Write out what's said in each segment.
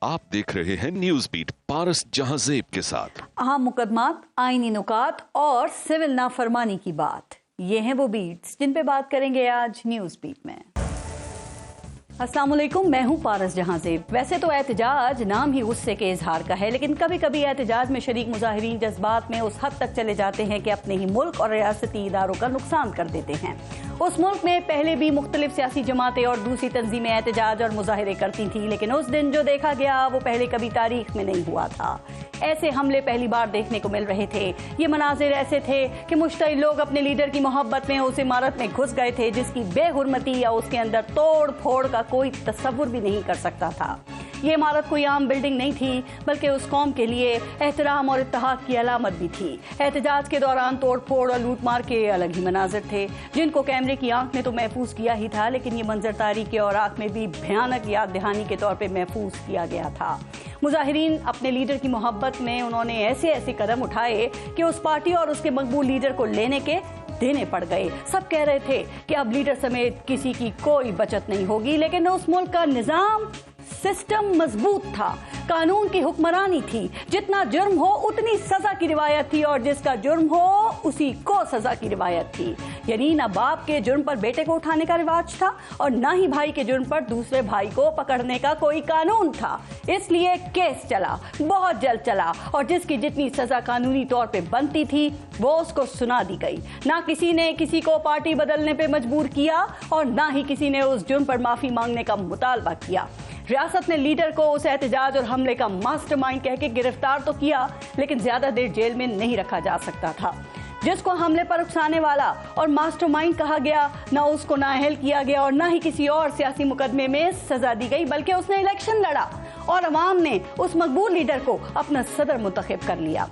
आप देख रहे हैं न्यूज बीट पारस जहांजेब के साथ। अहम मुकदमात, आईनी नुकात और सिविल नाफरमानी की बात, ये हैं वो बीट्स जिन पे बात करेंगे आज न्यूज बीट में। अस्सलाम वालेकुम, मैं हूँ पारस जहांजेब। वैसे तो एहतजाज नाम ही गुस्से के इजहार का है, लेकिन कभी कभी एहतजाज में शरीक मुजाहिरीन जज्बात में उस हद तक चले जाते हैं कि अपने ही मुल्क और रियासती इदारों का नुकसान कर देते हैं। उस मुल्क में पहले भी मुख्तलिफ सियासी जमातें और दूसरी तंजीमें एहतजाज और मुजाहिरे करती थी, लेकिन उस दिन जो देखा गया वो पहले कभी तारीख में नहीं हुआ था। ऐसे हमले पहली बार देखने को मिल रहे थे। ये मनाजिर ऐसे थे कि मुश्तइल लोग अपने लीडर की मोहब्बत में उस इमारत में घुस गए थे जिसकी बेहुरमती या उसके अंदर तोड़ फोड़ का कोई तस्वुर भी नहीं कर सकता था। ये इमारत कोई आम बिल्डिंग नहीं थी, बल्कि उस कौम के लिए एहतराम और इत्तेहाद की अलामत भी थी। एहतजाज के दौरान तोड़ फोड़ और लूट मार के अलग ही मनाजिर थे, जिनको कैमरे की आंख ने तो महफूज किया ही था, लेकिन ये मंजर तारीख के औराक में भी भयानक याद दहानी के तौर पर महफूज किया गया था। मुजाहिरीन अपने लीडर की मोहब्बत में उन्होंने ऐसे ऐसे कदम उठाए कि उस पार्टी और उसके मकबूल लीडर को लेने के देने पड़ गए। सब कह रहे थे कि अब लीडर समेत किसी की कोई बचत नहीं होगी, लेकिन उस मुल्क का निजाम सिस्टम मजबूत था, कानून की हुक्मरानी थी। जितना जुर्म हो उतनी सजा की रिवायत थी और जिसका जुर्म हो उसी को सजा की रिवायत थी। यानी ना बाप के जुर्म पर बेटे को उठाने का रिवाज था और ना ही भाई के जुर्म पर दूसरे भाई को पकड़ने का कोई कानून था। इसलिए केस चला, बहुत जल्द चला, और जिसकी जितनी सजा कानूनी तौर पे बनती थी वो उसको सुना दी गई। ना किसी ने किसी को पार्टी बदलने पे मजबूर किया और ना ही किसी ने उस जुर्म पर माफी मांगने का मुतालबा किया। रियासत ने लीडर को उस एहतजाज और हमले का मास्टरमाइंड कह के गिरफ्तार तो किया, लेकिन ज्यादा देर जेल में नहीं रखा जा सकता था। जिसको हमले पर उकसाने वाला और मास्टरमाइंड कहा गया, ना उसको नाअहल किया गया और ना ही किसी और सियासी मुकदमे में सजा दी गई, बल्कि उसने इलेक्शन लड़ा और अवाम ने उस मकबूल लीडर को अपना सदर मुंतखब कर लिया।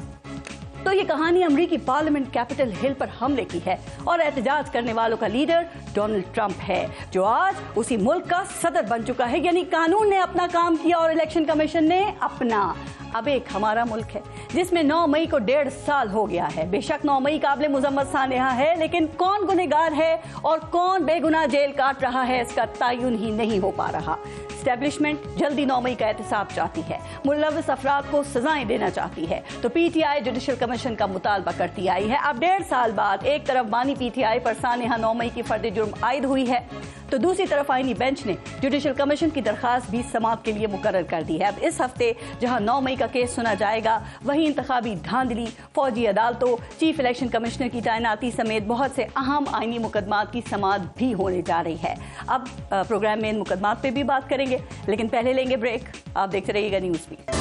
तो ये कहानी अमरीकी पार्लियामेंट कैपिटल हिल पर हमले की है और एहतजाज करने वालों का लीडर डोनाल्ड ट्रंप है, जो आज उसी मुल्क का सदर बन चुका है। यानी कानून ने अपना काम किया और इलेक्शन कमीशन ने अपना। अब एक हमारा मुल्क है जिसमें 9 मई को 1.5 साल हो गया है। बेशक 9 मई काबिल मुजम्मत सानहा है, लेकिन कौन गुनहगार है और कौन बेगुनाह जेल काट रहा है इसका तयन ही नहीं हो पा रहा। एस्टेब्लिशमेंट जल्दी 9 मई का एहतसाब चाहती है, मुलव्वस अफराद को सजाएं देना चाहती है, तो पीटीआई जुडिशल कमीशन का मुतालबा करती आई है। अब 1.5 साल बाद एक तरफ बानी पीटीआई पर सानहा 9 मई की फर्द जुर्म आयद हुई है, तो दूसरी तरफ आईनी बेंच ने जुडिशल कमीशन की दरखास्त भी समाअत के लिए मुकर्रर कर दी है। अब इस हफ्ते जहां 9 मई का केस सुना जाएगा, वहीं इंतखाबी धांधली, फौजी अदालतों, चीफ इलेक्शन कमिश्नर की तैनाती समेत बहुत से अहम आईनी मुकदमात की समाअत भी होने जा रही है। अब प्रोग्राम में इन मुकदमात पे भी बात करेंगे, लेकिन पहले लेंगे ब्रेक। आप देखते रहिएगा न्यूज़ बीट।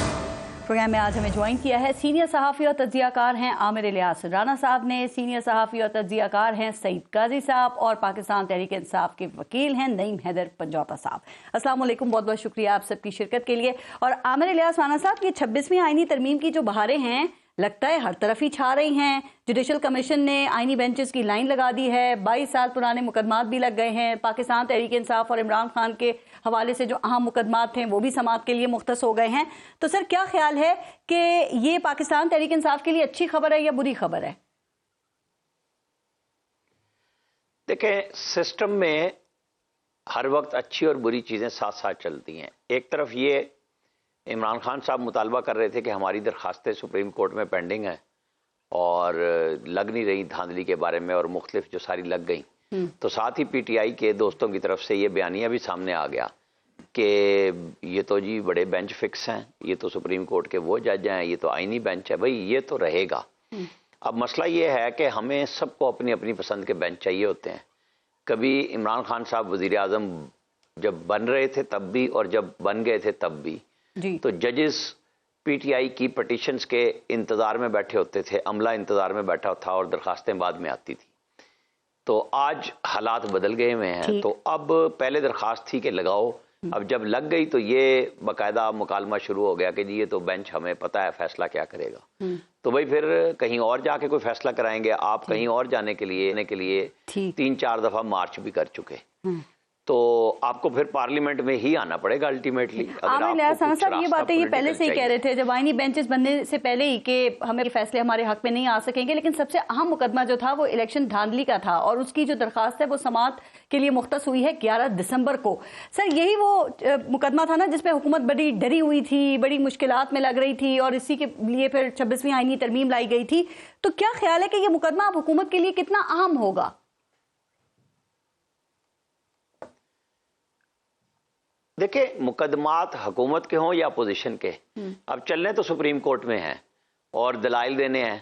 प्रोग्राम में आज हमें ज्वाइन किया है सीनियर सहाफ़ी और तज्ज़ियाकार हैं आमिर इलियास राना साहब ने, सीनियर सहाफ़ी और तज्ज़ियाकार हैं सईद काजी साहब, और पाकिस्तान तहरीक इंसाफ के वकील हैं नईम हैदर पंजौता साहब। अस्सलाम वालेकुम, बहुत बहुत शुक्रिया आप सबकी शिरकत के लिए। और आमिर इलियास राना साहब, ये 26वीं आईनी तरमीम की जो बहारें हैं लगता है हर तरफ ही छा रही हैं। जुडिशल कमीशन ने आईनी बेंचेस की लाइन लगा दी है, 22 साल पुराने मुकदमात भी लग गए हैं। पाकिस्तान तहरीक इंसाफ और इमरान खान के हवाले से जो अहम मुकदमात थे वो भी समाअत के लिए मुख्तस हो गए हैं। तो सर, क्या ख्याल है कि ये पाकिस्तान तहरीक इंसाफ के लिए अच्छी खबर है या बुरी खबर है? देखें, सिस्टम में हर वक्त अच्छी और बुरी चीज़ें साथ साथ चलती हैं। एक तरफ ये इमरान खान साहब मुतालबा कर रहे थे कि हमारी दरखास्तें सुप्रीम कोर्ट में पेंडिंग हैं और लग नहीं रही धांधली के बारे में, और मुख्तलिफ जो सारी लग गई, तो साथ ही पीटीआई के दोस्तों की तरफ से ये बयानिया भी सामने आ गया कि ये तो जी बड़े बेंच फिक्स हैं, ये तो सुप्रीम कोर्ट के वो जज हैं, ये तो आईनी बेंच है, भाई ये तो रहेगा। अब मसला ये है कि हमें सबको अपनी अपनी पसंद के बेंच चाहिए होते हैं। कभी इमरान खान साहब वज़ीर आज़म जब बन रहे थे तब भी, और जब बन गए थे तब भी, तो जजेस पीटीआई की पटिशन्स के इंतज़ार में बैठे होते थे, अमला इंतज़ार में बैठा था और दरखास्तें बाद में आती थी। तो आज हालात बदल गए हुए हैं, तो अब पहले दरखास्त थी कि लगाओ, अब जब लग गई तो ये बाकायदा मुकालमा शुरू हो गया कि जी ये तो बेंच हमें पता है फैसला क्या करेगा, तो भाई फिर कहीं और जाके कोई फैसला कराएंगे। आप कहीं और जाने के लिए 3-4 दफ़ा मार्च भी कर चुके, तो आपको फिर पार्लियामेंट में ही आना पड़ेगा अल्टीमेटली। साहब ये बातें ये पहले से ही कह रहे थे जब आईनी बेंचेस बनने से पहले ही कि हमें फैसले हमारे हक में नहीं आ सकेंगे, लेकिन सबसे अहम मुकदमा जो था वो इलेक्शन धांधली का था और उसकी जो दरखास्त है वो समाअत के लिए मुख्तस हुई है 11 दिसंबर को। सर यही वो मुकदमा था ना जिसपे हुकूमत बड़ी डरी हुई थी, बड़ी मुश्किलात में लग रही थी और इसी के लिए फिर 26वीं आईनी तरमीम लाई गई थी। तो क्या ख्याल है कि ये मुकदमा अब हुकूमत के लिए कितना अहम होगा? देखिए, मुकदमात हुकूमत के हों या अपोजिशन के, अब चलने तो सुप्रीम कोर्ट में हैं और दलाइल देने हैं।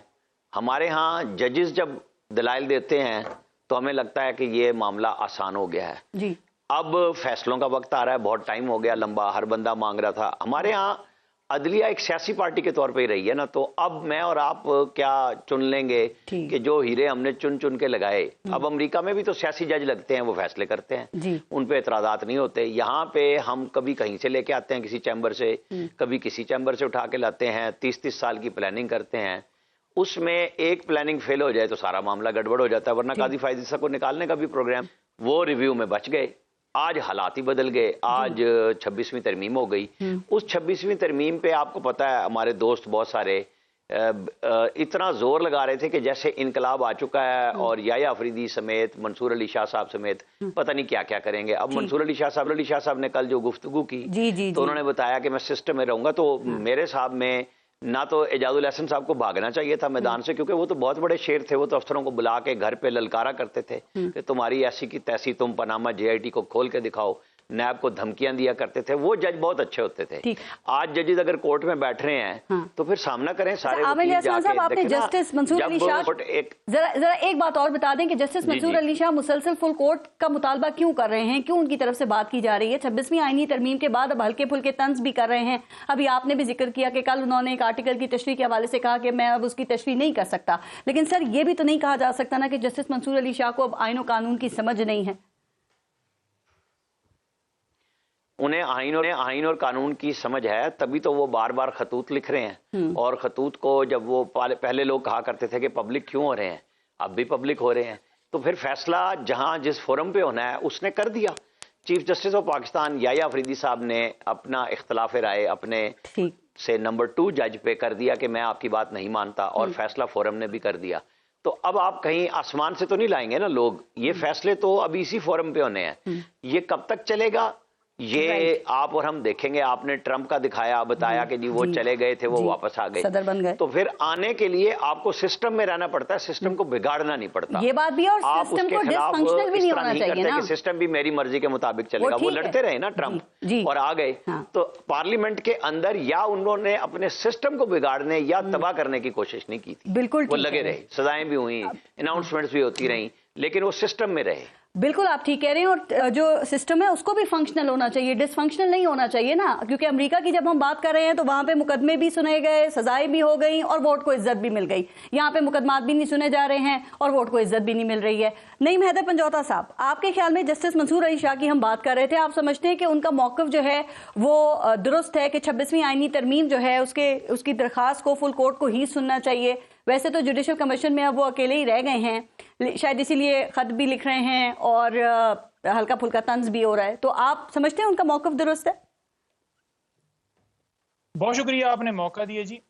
हमारे यहाँ जजेस जब दलाइल देते हैं तो हमें लगता है कि ये मामला आसान हो गया है जी। अब फैसलों का वक्त आ रहा है, बहुत टाइम हो गया लंबा, हर बंदा मांग रहा था। हमारे यहाँ अदलिया एक सियासी पार्टी के तौर पे ही रही है ना, तो अब मैं और आप क्या चुन लेंगे कि जो हीरे हमने चुन चुन के लगाए। अब अमेरिका में भी तो सियासी जज लगते हैं, वो फैसले करते हैं, उन पे एतराजात नहीं होते। यहाँ पे हम कभी कहीं से लेके आते हैं किसी चैम्बर से, कभी किसी चैम्बर से उठा के लाते हैं, 30-30 साल की प्लानिंग करते हैं, उसमें एक प्लानिंग फेल हो जाए तो सारा मामला गड़बड़ हो जाता है। वरना काजी फायद ईसा को निकालने का भी प्रोग्राम, वो रिव्यू में बच गए। आज हालात ही बदल गए, आज 26वीं तरमीम हो गई। उस 26वीं तरमीम पे आपको पता है हमारे दोस्त बहुत सारे इतना जोर लगा रहे थे कि जैसे इनकलाब आ चुका है और याया अफरीदी समेत, मंसूर अली शाह साहब समेत पता नहीं क्या क्या करेंगे। अब मंसूर अली शाह साहब ने कल जो गुफ्तगू की तो उन्होंने बताया कि मैं सिस्टम में रहूंगा। तो मेरे साहब में ना तो एजाजुल हसन साहब को भागना चाहिए था मैदान से, क्योंकि वो तो बहुत बड़े शेर थे। वो तो अफसरों को बुला के घर पे ललकारा करते थे कि तुम्हारी ऐसी की तैसी, तुम पनामा JIT को खोल के दिखाओ, नैब को धमकियां दिया करते थे। वो जज बहुत अच्छे होते थे। आज जजेस अगर कोर्ट में बैठ रहे हैं तो फिर सामना करें सारे। आपने जस्टिस मंसूर अली शाह, जरा एक बात और बता दें कि जस्टिस मंसूर अली शाह मुसलसल फुल कोर्ट का मुतालबा क्यों कर रहे हैं, क्यों उनकी तरफ से बात की जा रही है? 26वीं आईनी तरमीम के बाद अब हल्के फुल्के तंज भी कर रहे हैं। अभी आपने भी जिक्र किया कि कल उन्होंने एक आर्टिकल की तशरीह के हवाले से कहा कि मैं अब उसकी तशरीह नहीं कर सकता, लेकिन सर ये भी तो नहीं कहा जा सकता ना कि जस्टिस मंसूर अली शाह को अब आईन और कानून की समझ नहीं है। उन्हें आईन और कानून की समझ है, तभी तो वो बार बार खतूत लिख रहे हैं। और खतूत को जब वो पहले लोग कहा करते थे कि पब्लिक क्यों हो रहे हैं, अब भी पब्लिक हो रहे हैं। तो फिर फैसला जहां जिस फोरम पे होना है उसने कर दिया। Chief justice of Pakistan Yahya Afridi साहब ने अपना इख्तलाफ राय अपने से नंबर 2 जज पे कर दिया कि मैं आपकी बात नहीं मानता, और फैसला फोरम ने भी कर दिया। तो अब आप कहीं आसमान से तो नहीं लाएंगे ना लोग, ये फैसले तो अभी इसी फोरम पे होने हैं। ये कब तक चलेगा ये आप और हम देखेंगे। आपने ट्रंप का दिखाया, बताया कि जी वो चले गए थे, वो वापस आ गए, सदर बन गए। तो फिर आने के लिए आपको सिस्टम में रहना पड़ता है, सिस्टम को बिगाड़ना नहीं पड़ता। ये बात भी, और सिस्टम को डिसफंक्शनल भी नहीं होना चाहिए ना, कि सिस्टम भी मेरी मर्जी के मुताबिक चलेगा। वो लड़ते रहे ना ट्रंप और आ गए। तो पार्लियामेंट के अंदर या उन्होंने अपने सिस्टम को बिगाड़ने या तबाह करने की कोशिश नहीं की थी। बिल्कुल वो लगे रहे, सजाएं भी हुई, अनाउंसमेंट्स भी होती रही, लेकिन वो सिस्टम में रहे। बिल्कुल आप ठीक कह रहे हैं, और जो सिस्टम है उसको भी फंक्शनल होना चाहिए, डिसफंक्शनल नहीं होना चाहिए ना। क्योंकि अमेरिका की जब हम बात कर रहे हैं तो वहां पे मुकदमे भी सुने गए, सजाएं भी हो गई और वोट को इज्जत भी मिल गई। यहाँ पे मुकदमात भी नहीं सुने जा रहे हैं और वोट को इज्जत भी नहीं मिल रही है। नईम हैदर पंजौता साहब, आपके ख्याल में जस्टिस मंसूर अली शाह की हम बात कर रहे थे, आप समझते हैं कि उनका मौक़िफ़ जो है वो दुरुस्त है कि 26वीं आईनी तरमीम जो है उसकी दरखास्त को फुल कोर्ट को ही सुनना चाहिए? वैसे तो जुडिशल कमीशन में अब वो अकेले ही रह गए हैं, शायद इसीलिए खत भी लिख रहे हैं और हल्का फुल्का तंज भी हो रहा है। तो आप समझते हैं उनका मौक़िफ़ दुरुस्त है? बहुत शुक्रिया, आपने मौका दिया जी।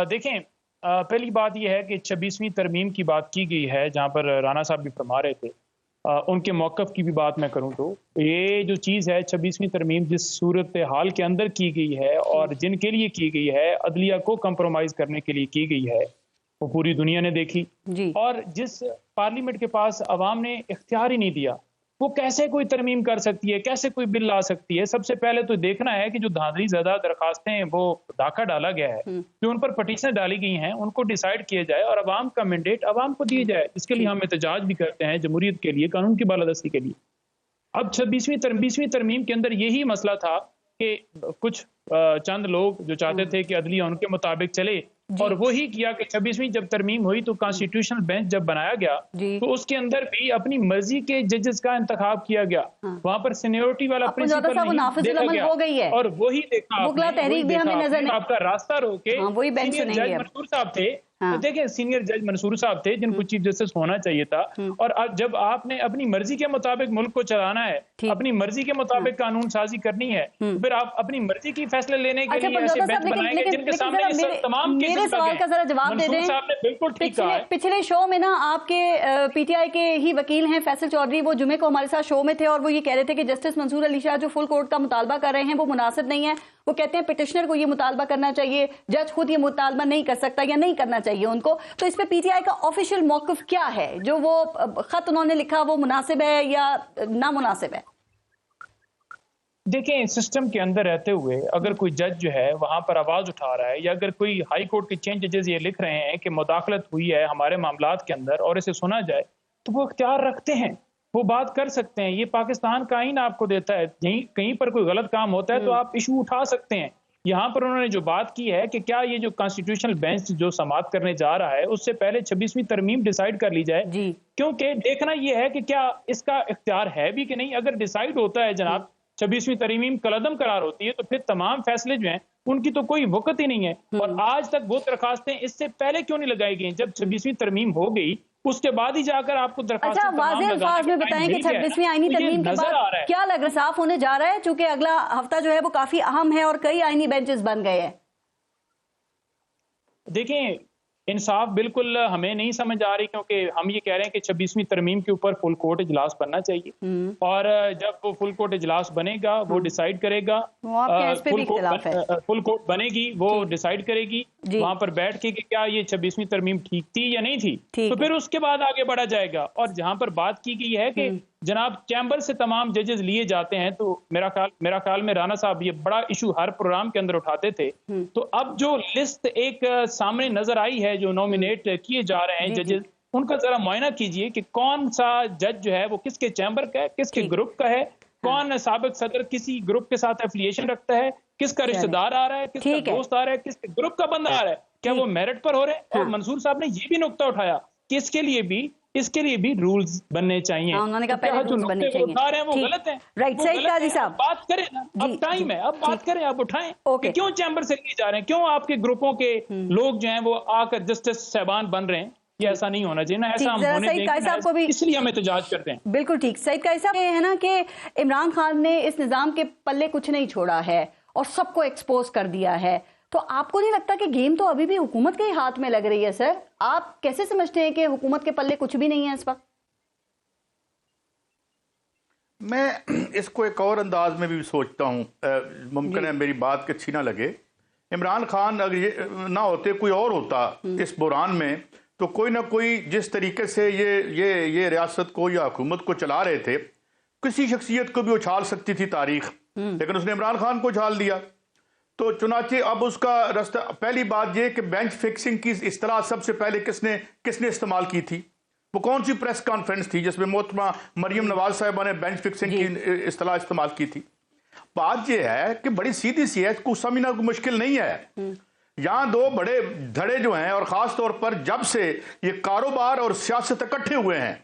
देखें, पहली बात यह है कि 26वीं तरमीम की बात की गई है, जहां पर राना साहब भी फरमा रहे थे। उनके मौक़िफ़ की भी बात मैं करूं तो ये जो चीज़ है 26वीं तरमीम जिस सूरत हाल के अंदर की गई है और जिनके लिए की गई है, अदलिया को कंप्रोमाइज़ करने के लिए की गई है, वो पूरी दुनिया ने देखी जी। और जिस पार्लियामेंट के पास अवाम ने इख्तियार ही नहीं दिया, वो कैसे कोई तरमीम कर सकती है, कैसे कोई बिल ला सकती है? सबसे पहले तो देखना है कि जो धांधली ज़्यादा दरखास्तें वो डाका डाला गया है, जो उन पर पटिशनें डाली गई हैं, उनको डिसाइड किया जाए और अवाम का मैंडेट अवाम को दिया जाए, जिसके लिए हम एहतजाज भी करते हैं जमहूरियत के लिए, कानून की बालादस्ती के लिए। अब 26वीं तरमीम के अंदर यही मसला था कि कुछ चंद लोग जो चाहते थे कि अदलिया उनके मुताबिक चले, और वही किया कि 26वीं जब तरमीम हुई तो कॉन्स्टिट्यूशनल बेंच जब बनाया गया तो उसके अंदर भी अपनी मर्जी के जजेस का इंतखाब किया गया। वहां पर सीनियरिटी वाला प्रिंसिपल देखा गया हो गई है। और वही देखा तहरीक भी हमें नजर नहीं, आपका रास्ता रोके वही बेंच जज मंसूर साहब थे, हाँ। देखिए सीनियर जज मंसूर साहब थे जिनको चीफ जस्टिस होना चाहिए था, और जब आपने अपनी मर्जी के मुताबिक मुल्क को चलाना है, अपनी मर्जी के मुताबिक कानून साजी करनी है, तो फिर आप अपनी मर्जी की फैसले लेने के लिए ऐसे बेंच बनाएंगे जिनके सामने ये सब तमाम मेरे सवाल का जरा जवाब दे दें। साहब ने बिल्कुल ठीक कहा है। पिछले शो में ना आपके पीटीआई के ही वकील हैं फैसल चौधरी, वो जुमे को हमारे साथ शो में थे और वो ये कह रहे थे कि जस्टिस मंसूर अली शाह जो फुल कोर्ट का मुतालबा कर रहे हैं वो मुनासिब नहीं है। वो कहते हैं पिटिशनर को ये मुतालबा करना चाहिए, जज खुद ये मुतालबा नहीं कर सकता या नहीं करना चाहिए उनको। तो इस पे पीटीआई का ऑफिशियल मौक़िफ़ क्या है? जो वो खत उन्होंने लिखा वो मुनासिब है या नामुनासिब है? देखें, सिस्टम के अंदर रहते हुए अगर कोई जज जो है वहां पर आवाज उठा रहा है, या अगर कोई हाई कोर्ट के चीफ जजेस ये लिख रहे हैं कि मुदाखलत हुई है हमारे मामलात के अंदर और इसे सुना जाए, तो वो इख्तियार रखते हैं, वो बात कर सकते हैं। ये पाकिस्तान का आईन आपको देता है, यहीं कहीं पर कोई गलत काम होता है तो आप इशू उठा सकते हैं। यहाँ पर उन्होंने जो बात की है कि क्या ये जो कॉन्स्टिट्यूशनल बेंच जो समाअत करने जा रहा है उससे पहले 26वीं तरमीम डिसाइड कर ली जाए, क्योंकि देखना ये है कि क्या इसका इख्तियार है भी कि नहीं। अगर डिसाइड होता है जनाब 26वीं तरमीम कलअदम करार होती है तो फिर तमाम फैसले जो हैं उनकी तो कोई वक़्त ही नहीं है। और आज तक वो दरखास्तें इससे पहले क्यों नहीं लगाई गई? जब 26वीं तरमीम हो गई उसके बाद ही जाकर आपको दरखास्त। अच्छा, वाज़ेह अल्फाज में बताएं कि 26वीं आईनी तरमीम के बाद क्या लग रहा साफ होने जा रहा है, चूंकि अगला हफ्ता जो है वो काफी अहम है और कई आईनी बेंचेस बन गए हैं। देखें, इंसाफ बिल्कुल हमें नहीं समझ आ रही, क्योंकि हम ये कह रहे हैं कि 26वीं तरमीम के ऊपर फुल कोर्ट इजलास बनना चाहिए, और जब वो फुल कोर्ट इजलास बनेगा वो डिसाइड करेगा, फुल कोर्ट बनेगी वो डिसाइड करेगी वहां पर बैठ के कि क्या ये 26वीं तरमीम ठीक थी या नहीं थी, तो फिर उसके बाद आगे बढ़ा जाएगा। और जहां पर बात की गई है कि जनाब चैम्बर से तमाम जजेस लिए जाते हैं, तो मेरा ख्याल में राना साहब ये बड़ा इशू हर प्रोग्राम के अंदर उठाते थे। तो अब जो लिस्ट एक सामने नजर आई है जो नॉमिनेट किए जा रहे हैं जजेस, उनका जरा मुआयना कीजिए कि कौन सा जज जो है वो किसके चैम्बर का है, किसके ग्रुप का है, कौन साबिक सदर किसी ग्रुप के साथ एफिलिएशन रखता है, किसका रिश्तेदार आ रहा है, किसका दोस्त आ रहा है, किसके ग्रुप का बंदा आ रहा है, क्या वो मेरिट पर हो रहे हैं। और मंसूर साहब ने ये भी नुक्ता उठाया कि इसके लिए भी रूल्स बनने चाहिए। उन्होंने कहा पहले रूल्स बनने चाहिए। उठा रहे हैं वो गलत है। राइट, सईद काजी साहब बात करें ना, अब टाइम है, अब बात करें, अब उठाएं कि क्यों चैम्बर से लिए जा रहे हैं, क्यों आपके ग्रुपों के लोग जो हैं वो आकर जस्टिस साहबान बन रहे हैं। ये ऐसा नहीं होना चाहिए ना, ऐसा हम होने देंगे, इसलिए हम एहतजाज करते हैं। बिल्कुल ठीक। सईद काजी साहब, ये है ना कि इमरान खान ने इस निजाम के पल्ले कुछ नहीं छोड़ा है और सबको एक्सपोज कर दिया है, तो आपको नहीं लगता कि गेम तो अभी भी हुकूमत के ही हाथ में लग रही है? सर, आप कैसे समझते हैं कि हुकूमत के पल्ले कुछ भी नहीं है इस वक्त? मैं इसको एक और अंदाज में भी सोचता हूँ, मुमकिन है मेरी बात की अच्छी ना लगे। इमरान खान अगर ये ना होते, कोई और होता इस बुरान में, तो कोई ना कोई जिस तरीके से ये रियासत को या हुकूमत को चला रहे थे, किसी शख्सियत को भी उछाल सकती थी तारीख, लेकिन उसने इमरान खान को उछाल दिया। तो चुनाचे अब उसका रास्ता, पहली बात यह कि बेंच फिक्सिंग की इस्तेलाह सबसे पहले किसने इस्तेमाल की थी? वो कौन सी प्रेस कॉन्फ्रेंस थी जिसमें मोहतरमा मरियम नवाज साहिबा ने बेंच फिक्सिंग की इस्तेलाह इस्तेमाल की थी? बात यह है कि बड़ी सीधी सी है, कुछ समझना कोई मुश्किल नहीं है। यहाँ दो बड़े धड़े जो हैं, और खास तौर पर जब से ये कारोबार और सियासत इकट्ठे हुए हैं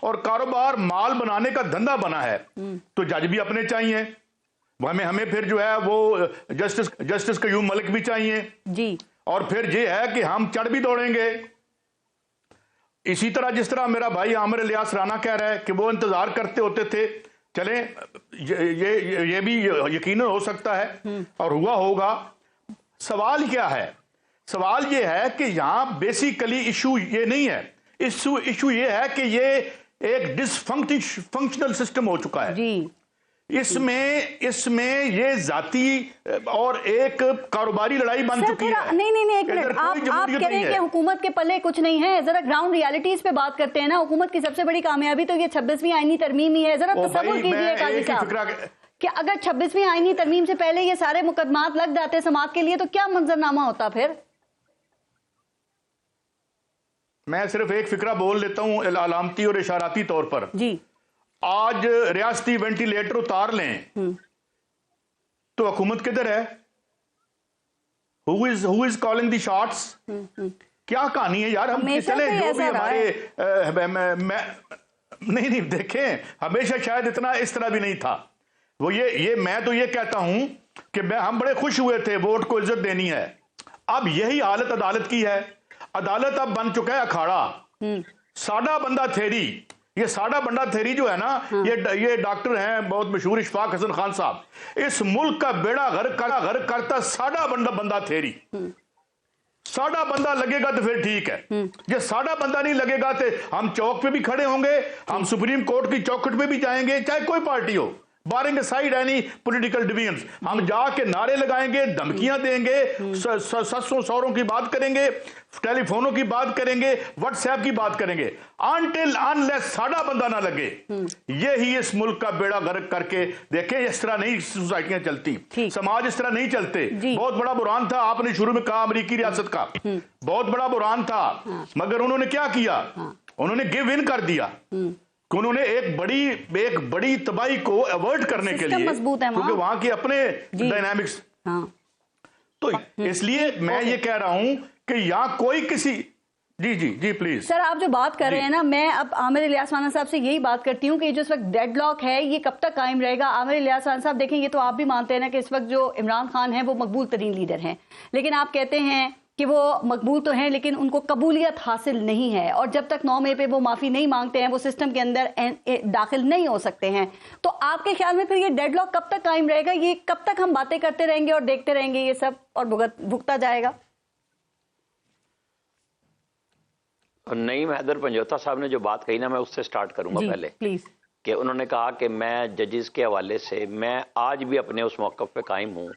और कारोबार माल बनाने का धंधा बना है, तो जज भी अपने चाहिए, हमें फिर जो है वो जस्टिस कयूम मलिक भी चाहिए जी, और फिर ये है कि हम चढ़ भी दौड़ेंगे। इसी तरह जिस तरह मेरा भाई आमिर इलियास राना कह रहा है कि वो इंतजार करते होते थे, चले ये भी यकीनन हो सकता है और हुआ होगा। सवाल क्या है? सवाल ये है कि यहां बेसिकली इशू ये नहीं है, इशू ये है कि ये एक डिसफंक्शनल सिस्टम हो चुका है जी। इसमें ये जाती और एक कारोबारी लड़ाई बन चुकी है। नहीं, एक मिनट, आप कह रहे हैं कि हुकूमत के पल्ले कुछ नहीं है। जरा ग्राउंड रियलिटीज पे बात करते हैं ना। हुकूमत की सबसे बड़ी कामयाबी तो ये 26वीं आईनी तरमीम ही है। जरा तसव्वुर कीजिए काजी साहब कि अगर 26वीं आईनी तरमीम से पहले ये सारे मुकदमात लग जाते समाअत के लिए, तो क्या मंजरनामा होता फिर? मैं सिर्फ एक फिक्रा बोल लेता हूं अलामती और इशाराती तौर पर जी। आज रियासती वेंटिलेटर उतार लें तो हुकूमत किधर है? Who is calling the shots? क्या कहानी है यार? हम चले जो भी हमारे नहीं देखें, हमेशा शायद इतना इस तरह भी नहीं था। वो ये मैं तो ये कहता हूं कि हम बड़े खुश हुए थे, वोट को इज्जत देनी है। अब यही हालत अदालत की है। अदालत अब बन चुका है अखाड़ा। साडा बंदा थेरी, ये साडा बंदा थेरी जो है ना, ये डॉक्टर हैं बहुत मशहूर इशफाक हसन खान साहब, इस मुल्क का बेड़ा गर्क करता साडा बंदा थेरी। साडा बंदा लगेगा तो फिर ठीक है, ये साडा बंदा नहीं लगेगा तो हम चौक पे भी खड़े होंगे, हम सुप्रीम कोर्ट की चौखट पे भी जाएंगे, चाहे कोई पार्टी हो, बारिंग साइड एनी पॉलिटिकल डिवीजन्स। हम जाके नारे लगाएंगे, धमकियां देंगे, ससों सौरों की बात करेंगे, टेलीफोनों की बात करेंगे, व्हाट्सएप की बात करेंगे, अनटिल अनलेस साडा बंदा ना लगे। ये ही इस मुल्क का बेड़ा गर्क करके देखें। इस तरह नहीं सोसाइटियां चलती, समाज इस तरह नहीं चलते। बहुत बड़ा बुरान था, आपने शुरू में कहा अमेरिकी रियासत का बहुत बड़ा बुरान था, मगर उन्होंने क्या किया, उन्होंने गिव इन कर दिया। उन्होंने एक बड़ी तबाही को अवॉइड करने के लिए, क्योंकि वहां के अपने डायनामिक्स। तो इसलिए मैं ये कह रहा हूं कि यहां कोई किसी जी प्लीज सर, आप जो बात कर रहे हैं ना, मैं अब आमिर इलियास राना साहब से यही बात करती हूँ कि जो इस वक्त डेडलॉक है ये कब तक कायम रहेगा। आमिर इलियास राना साहब देखें, ये तो आप भी मानते हैं ना कि इस वक्त जो इमरान खान है वो मकबूल तरीन लीडर हैं, लेकिन आप कहते हैं कि वो मकबूल तो हैं लेकिन उनको कबूलियत हासिल नहीं है, और जब तक 9 मई पे वो माफी नहीं मांगते हैं वो सिस्टम के अंदर दाखिल नहीं हो सकते हैं। तो आपके ख्याल में फिर ये डेडलॉक कब तक कायम रहेगा? ये कब तक हम बातें करते रहेंगे और देखते रहेंगे ये सब और भुगता जाएगा? नईम हैदर पंजोता साहब ने जो बात कही ना, मैं उससे स्टार्ट करूंगा पहले प्लीज। कि उन्होंने कहा कि मैं जजेस के हवाले से मैं आज भी अपने उस मौक़िफ़ पे कायम हूं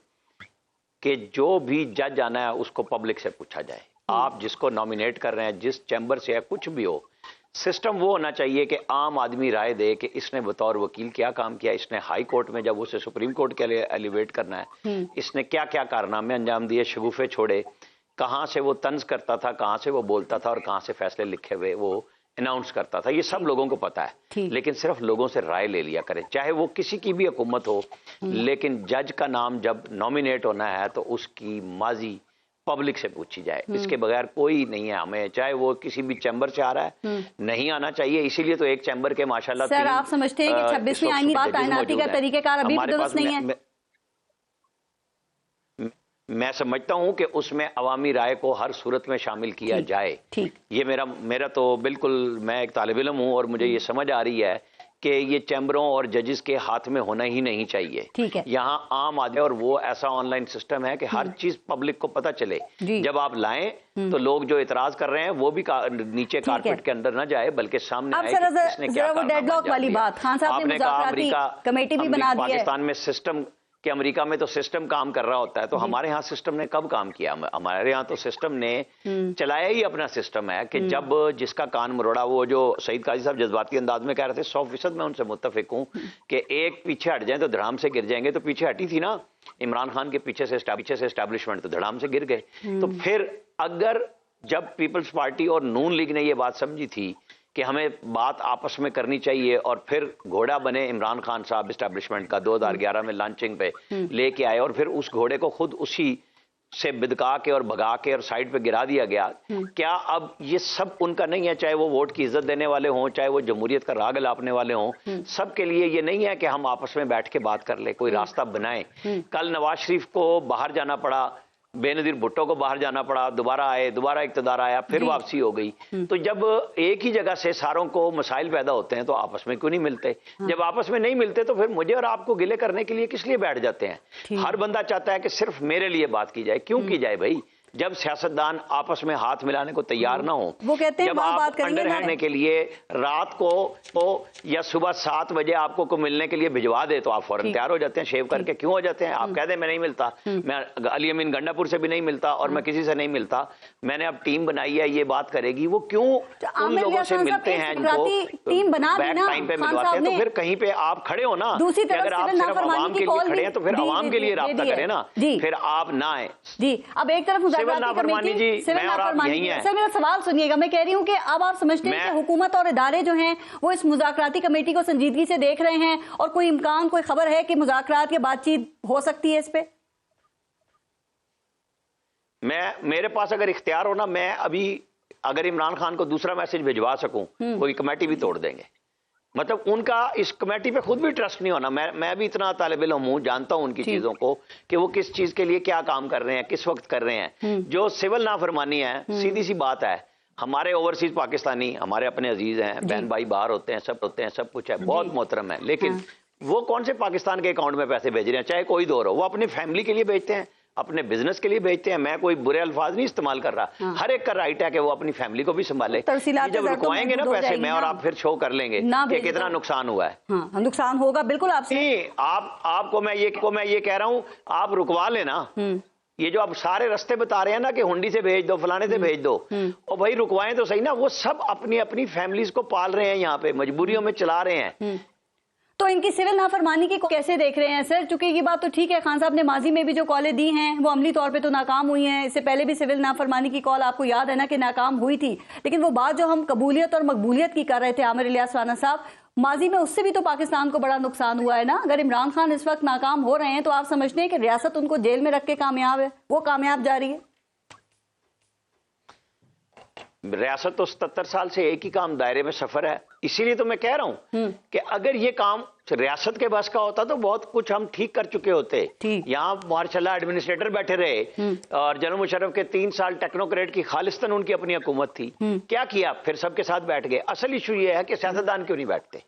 कि जो भी जज आना है उसको पब्लिक से पूछा जाए। आप जिसको नॉमिनेट कर रहे हैं, जिस चैम्बर से है, कुछ भी हो, सिस्टम वो होना चाहिए कि आम आदमी राय दे कि इसने बतौर वकील क्या काम किया, इसने हाई कोर्ट में जब उसे सुप्रीम कोर्ट के लिए एलिवेट करना है इसने क्या क्या कारनामे अंजाम दिए, शगुफे छोड़े, कहाँ से वो तंज करता था, कहाँ से वो बोलता था और कहाँ से फैसले लिखे हुए वो अनाउंस करता था, ये सब लोगों को पता है। लेकिन सिर्फ लोगों से राय ले लिया करें, चाहे वो किसी की भी हुकूमत हो, लेकिन जज का नाम जब नॉमिनेट होना है तो उसकी माजी पब्लिक से पूछी जाए, इसके बगैर कोई नहीं है। हमें चाहे वो किसी भी चैम्बर से आ रहा है, नहीं आना चाहिए। इसीलिए तो एक चैम्बर के माशाल्लाह सर, आप समझते हैं कि 26वीं आईनी तैनाती का तरीक़ाकार अभी भी दुरुस्त नहीं है? मैं समझता हूं कि उसमें अवामी राय को हर सूरत में शामिल किया जाए। ये मेरा तो बिल्कुल, मैं एक तालिब इल्म हूं और मुझे ये समझ आ रही है कि ये चैम्बरों और जजेस के हाथ में होना ही नहीं चाहिए। यहाँ आम आदमी, और वो ऐसा ऑनलाइन सिस्टम है कि हर चीज पब्लिक को पता चले। जब आप लाएं तो लोग जो इतराज कर रहे हैं वो भी नीचे कारपेट के अंदर ना जाए, बल्कि सामने आए कि किसने क्या वो डेडलॉक वाली बात खान साहब ने मुज़ाकराती कमेटी भी बना दी है। पाकिस्तान में सिस्टम कि अमेरिका में तो सिस्टम काम कर रहा होता है, तो हमारे यहाँ सिस्टम ने कब काम किया? हमारे यहाँ तो सिस्टम ने चलाया ही अपना सिस्टम है कि जब जिसका कान मरोड़ा, वो जो सईद काजी साहब जज्बाती अंदाज में कह रहे थे, 100% मैं उनसे मुत्तफिक हूँ कि एक पीछे हट जाए तो धड़ाम से गिर जाएंगे। तो पीछे हटी थी ना इमरान खान के पीछे से एस्टैब्लिशमेंट, तो धड़ाम से गिर गए। तो फिर अगर जब पीपल्स पार्टी और नून लीग ने ये बात समझी थी कि हमें बात आपस में करनी चाहिए, और फिर घोड़ा बने इमरान खान साहब एस्टैब्लिशमेंट का 2011 में लॉन्चिंग पे लेके आए, और फिर उस घोड़े को खुद उसी से बिदका के और भगा के और साइड पे गिरा दिया गया। क्या अब ये सब उनका नहीं है? चाहे वो वोट की इज्जत देने वाले हों, चाहे वो जमहूरियत का राग लापने वाले हों, सबके लिए ये नहीं है कि हम आपस में बैठ के बात कर ले, कोई रास्ता बनाए। कल नवाज शरीफ को बाहर जाना पड़ा, बेनजीर भुट्टो को बाहर जाना पड़ा, दोबारा आए, दोबारा इक़्तिदार आया, फिर वापसी हो गई। तो जब एक ही जगह से सारों को मसाइल पैदा होते हैं तो आपस में क्यों नहीं मिलते? जब आपस में नहीं मिलते तो फिर मुझे और आपको गिले करने के लिए किस लिए बैठ जाते हैं? हर बंदा चाहता है कि सिर्फ मेरे लिए बात की जाए। क्यों की जाए भाई? जब सियासतदान आपस में हाथ मिलाने को तैयार ना हो, वो कहते हैं जब आप अंडर रहने के लिए रात को या सुबह 7 बजे आपको को मिलने के लिए भिजवा दे तो आप फौरन तैयार हो जाते हैं, शेव करके क्यों हो जाते हैं? आप कह दें मैं नहीं मिलता, मैं अली अमीन गंडापुर से भी नहीं मिलता और मैं किसी से नहीं मिलता, मैंने अब टीम बनाई है, ये बात करेगी। वो क्यों उन लोगों से मिलते हैं जिनको टीम बना बैक टाइम पे मिलवाते हैं? तो फिर कहीं पे आप खड़े हो ना, अगर आप सिर्फ आवाम के लिए खड़े हैं तो फिर आवाम के लिए राब्ता करें ना, फिर आप ना आए। जी, अब एक तरफ सर, मेरा सवाल सुनिएगा, मैं कह रही हूँ कि अब आप समझते हैं कि हुकूमत और इदारे जो हैं वो इस मुज़ाकराती कमेटी को संजीदगी से देख रहे हैं, और कोई इम्कान, कोई खबर है कि मुज़ाकरात या बातचीत हो सकती है इस पे? मेरे पास अगर इख्तियार हो ना, मैं अभी अगर इमरान खान को दूसरा मैसेज भिजवा सकूं, वो कमेटी भी तोड़ देंगे। मतलब उनका इस कमेटी पे खुद भी ट्रस्ट नहीं होना। मैं भी इतना तालिब इल्म हूं, जानता हूं उनकी चीजों को कि वो किस चीज के लिए क्या काम कर रहे हैं, किस वक्त कर रहे हैं। जो सिविल नाफरमानी है, सीधी सी बात है, हमारे ओवरसीज पाकिस्तानी हमारे अपने अजीज हैं, बहन भाई बाहर होते हैं, सब कुछ है, बहुत मोहतरम है, लेकिन वो कौन से पाकिस्तान के अकाउंट में पैसे भेज रहे हैं, चाहे कोई दौर हो, वो अपनी फैमिली के लिए भेजते हैं, अपने बिजनेस के लिए भेजते हैं। मैं कोई बुरे अल्फाज नहीं इस्तेमाल कर रहा, हर एक का राइट है कि वो अपनी फैमिली को भी संभाले। जब रुकवाएंगे ना पैसे में और आप फिर शो कर लेंगे कि कितना नुकसान हुआ है। हाँ, नुकसान होगा बिल्कुल आपसे। आपको मैं ये कह रहा हूं, आप रुकवा लेना। ये जो आप सारे रास्ते बता रहे हैं ना कि हुंडी से भेज दो, फलाने से भेज दो, और भाई रुकवाएं तो सही ना। वो सब अपनी अपनी फैमिलीज को पाल रहे हैं, यहाँ पे मजबूरियों में चला रहे हैं। तो इनकी सिविल नाफरमानी की कैसे देख रहे हैं सर? चूंकि ये बात तो ठीक है, खान साहब ने माजी में भी जो कॉलें दी हैं वो अमली तौर पे तो नाकाम हुई हैं। इससे पहले भी सिविल नाफरमानी की कॉल आपको याद है ना कि नाकाम हुई थी, लेकिन वो बात जो हम कबूलियत और मकबूलियत की कर रहे थे आमिर इलियास राना साहब, माजी में उससे भी तो पाकिस्तान को बड़ा नुकसान हुआ है ना। अगर इमरान खान इस वक्त नाकाम हो रहे हैं तो आप समझते हैं कि रियासत उनको जेल में रख के कामयाब है, वो कामयाब जा रही है? रियासत तो 77 साल से एक ही काम दायरे में सफर है। इसीलिए तो मैं कह रहा हूं कि अगर ये काम रियासत के बस का होता तो बहुत कुछ हम ठीक कर चुके होते। यहाँ मार्शल्लाह एडमिनिस्ट्रेटर बैठे रहे और जनरल मुशर्रफ के 3 साल टेक्नोक्रेट की खालिस्तान उनकी अपनी हुकूमत थी। क्या किया? फिर सबके साथ बैठ गए। असल इशू ये है कि सियासतदान क्यों नहीं बैठते।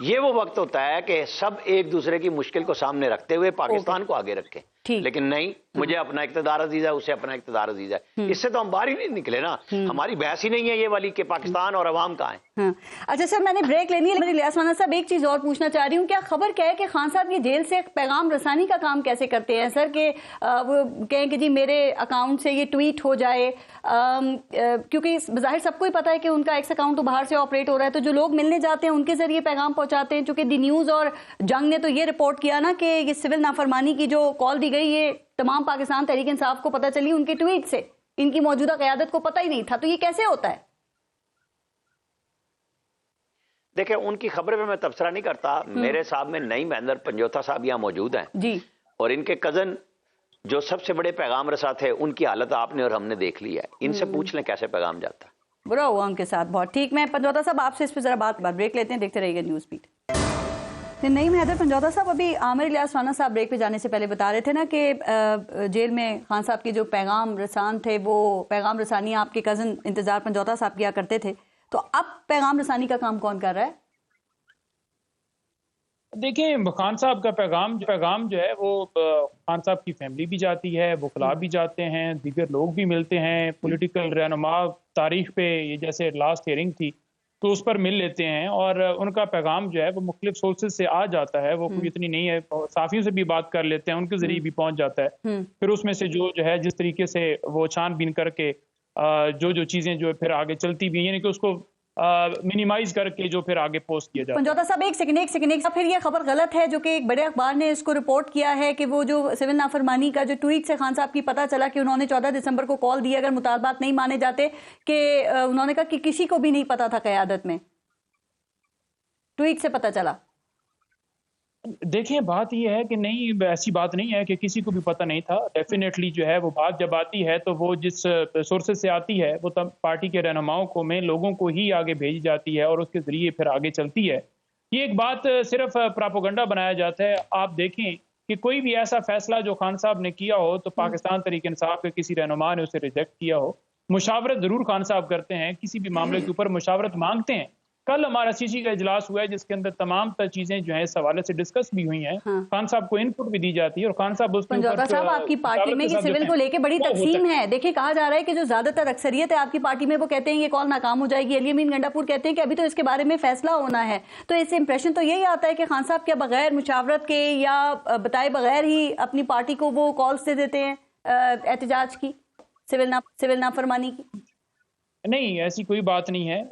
ये वो वक्त होता है कि सब एक दूसरे की मुश्किल को सामने रखते हुए पाकिस्तान को आगे रखें, लेकिन नहीं, मुझे अपना इक़्तिदार अजीज है, उसे अपना इक़्तिदार अजीज है। इससे तो हम बाहर ही नहीं निकले ना। हमारी बहस ही नहीं है ये वाली कि पाकिस्तान और अवाम कहाँ है। अच्छा सर, मैंने ब्रेक लेनी है। इलियास राना साहब, एक चीज और पूछना चाह रही हूँ, क्या खबर क्या है कि खान साहब ये जेल से पैगाम रसानी का काम कैसे करते हैं सर? कि वो कहें कि जी मेरे अकाउंट से ये ट्वीट हो जाए, क्योंकि बाहर सबको ही पता है कि उनका एक्स अकाउंट तो बाहर से ऑपरेट हो रहा है, तो जो लोग मिलने जाते हैं उनके जरिए पैगाम पहुंचाते हैं। चूंकि दी न्यूज और जंग ने तो ये रिपोर्ट किया ना कि ये सिविल नाफरमानी की जो कॉल दी गई, ये तमाम पाकिस्तान तहरीक इंसाफ को पता चली उनके ट्वीट से, इनकी मौजूदा क़यादत को पता ही नहीं था। तो ये कैसे होता है? देखिए, उनकी खबर पे मैं तबसरा नहीं करता। मेरे साहब में नईम हैदर पंजोथा साहब यहाँ मौजूद हैं जी, और इनके कजन जो सबसे बड़े पैगाम रसा थे, उनकी हालत आपने और हमने देख ली है। इनसे पूछ लें कैसे पैगाम जाता है। बुरा हुआ उनके साथ बहुत। ठीक, मैं पंजोथा साहब आपसे इस पर जरा बात ब्रेक लेते हैं, देखते रहिएगा न्यूज़ बीट। नईम हैदर पंजोथा साहब, अभी आमिर इलियास राना साहब ब्रेक पे जाने से पहले बता रहे थे ना कि जेल में खान साहब के जो पैगाम रसान थे, वो पैगाम रसानी आपके कजन इंतजार पंजोथा साहब किया करते थे। तो अब पैगाम रसानी का काम कौन कर रहा है? देखिए, खान साहब का पैगाम जो है वो खान साहब की फैमिली भी जाती है, वकला भी जाते हैं, दीगर लोग भी मिलते हैं, पॉलिटिकल रहनुमा तारीख पे, ये जैसे लास्ट हियरिंग थी तो उस पर मिल लेते हैं, और उनका पैगाम जो है वो मुख्तलिफ सोर्सेज से आ जाता है। वो कोई इतनी नहीं है, साफियों से भी बात कर लेते हैं, उनके जरिए भी पहुंच जाता है। फिर उसमें से जो है जिस तरीके से वो छानबीन करके जो चीजें जो फिर आगे चलती भी, यानी कि उसको मिनिमाइज करके जो फिर आगे पोस्ट किया जाता है। पंजोथा साहब, एक सेकंड, फिर ये खबर गलत है जो कि एक बड़े अखबार ने इसको रिपोर्ट किया है कि वो जो सिविल नाफरमानी का जो ट्वीट से खान साहब की पता चला कि उन्होंने 14 दिसंबर को कॉल दी, अगर मुतालबात नहीं माने जाते, कि उन्होंने कहा कि किसी को भी नहीं पता था क़यादत में, ट्वीट से पता चला। देखिए, बात यह है कि नहीं, ऐसी बात नहीं है कि किसी को भी पता नहीं था। डेफिनेटली जो है वो बात जब आती है तो वो जिस सोर्सेज से आती है वो तब पार्टी के रहनुमाओं को में लोगों को ही आगे भेजी जाती है और उसके जरिए फिर आगे चलती है। ये एक बात सिर्फ प्रोपेगेंडा बनाया जाता है। आप देखें कि कोई भी ऐसा फैसला जो खान साहब ने किया हो तो पाकिस्तान तहरीक इंसाफ के किसी रहनुमा ने उसे रिजेक्ट किया हो। मुशावरत जरूर खान साहब करते हैं, किसी भी मामले के ऊपर मुशावरत मांगते हैं। कल हमारा सीसी का इजलास हुआ है जिसके अंदर तमाम चीजें जो है इस हवाले से डिस्कस भी हुई हैं। खान साहब को इनपुट भी दी जाती है और खान साहब उसके ऊपर। साहब, आपकी पार्टी में ये सिविल को लेके बड़ी तकसीम है। देखिए, कहा जा रहा है कि जो ज्यादातर अक्सरियत है आपकी पार्टी में वो कहते हैं ये कॉल नाकाम हो जाएगी। अली अमीन गंडापुर कहते हैं कि अभी तो इसके बारे में फैसला होना है। तो इससे इंप्रेशन तो यही आता है कि खान साहब क्या बगैर मुशावरत के या बताए बगैर ही अपनी पार्टी को वो कॉल्स दे देते हैं एहतजाज की, सिविल नाफरमानी की? नहीं, ऐसी कोई बात नहीं है।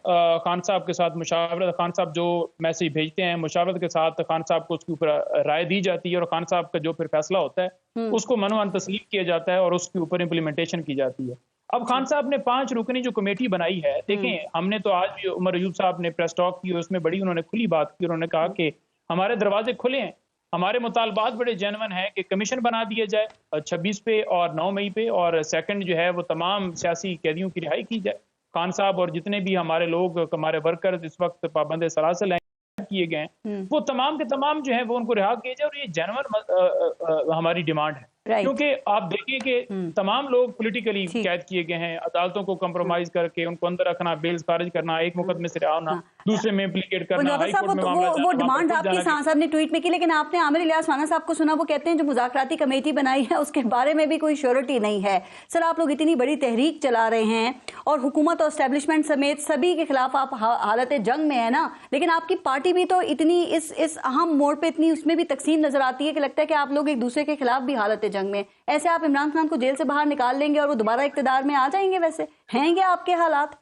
खान साहब के साथ मुशावरत, खान साहब जो मैसेज भेजते हैं मुशावरत के साथ खान साहब को उसके ऊपर राय दी जाती है और खान साहब का जो फिर फैसला होता है उसको मनोअन तस्लीम किया जाता है और उसके ऊपर इम्प्लीमेंटेशन की जाती है। अब खान साहब ने 5 रुकनी जो कमेटी बनाई है, देखें, हमने तो आज भी उमर अयूब साहब ने प्रेस टॉक की, उसमें बड़ी उन्होंने खुली बात की। उन्होंने कहा कि हमारे दरवाजे खुले हैं, हमारे मुतालबात बड़े जेन्युइन हैं कि कमीशन बना दिया जाए 26 पे और 9 मई पे, और सेकंड जो है वो तमाम सियासी कैदियों की रिहाई की जाए। खान साहब और जितने भी हमारे लोग, हमारे वर्कर्स इस वक्त पाबंद सलासल हैं, किए गए हैं वो तमाम के तमाम जो है वो उनको रिहा किए जाए, और ये जेन्युइन हमारी डिमांड है। क्योंकि आप देखें कि तमाम लोग पॉलिटिकली कैद किए गए हैं, अदालतों को कंप्रोमाइज करके उनको अंदर रखना, बेल्स खारिज करना, एक मुकदमे से रिहा होना, दूसरे में इम्प्लीकेट करना, हाई कोर्ट में मामला वो डिमांड आपकी सांसद ने ट्वीट में की, लेकिन आपने आमिर इलियास राणा साहब को सुना, वो कहते हैं जो मुज़ाकराती कमेटी बनाई है उसके बारे में भी कोई श्योरिटी नहीं है। सर, आप लोग इतनी बड़ी तहरीक चला रहे हैं और हुकूमत और एस्टेब्लिशमेंट समेत सभी के खिलाफ आप हालत जंग में है ना, लेकिन आपकी पार्टी भी तो इतनी इस अहम मोड़ पे इतनी उसमें भी तकसीम नजर आती है कि लगता है कि आप लोग एक दूसरे के खिलाफ भी हालत जंग में। ऐसे आप इमरान खान को जेल से बाहर निकाल लेंगे और वो दोबारा इक्तदार में आ जाएंगे? वैसे हैं ये आपके हालात?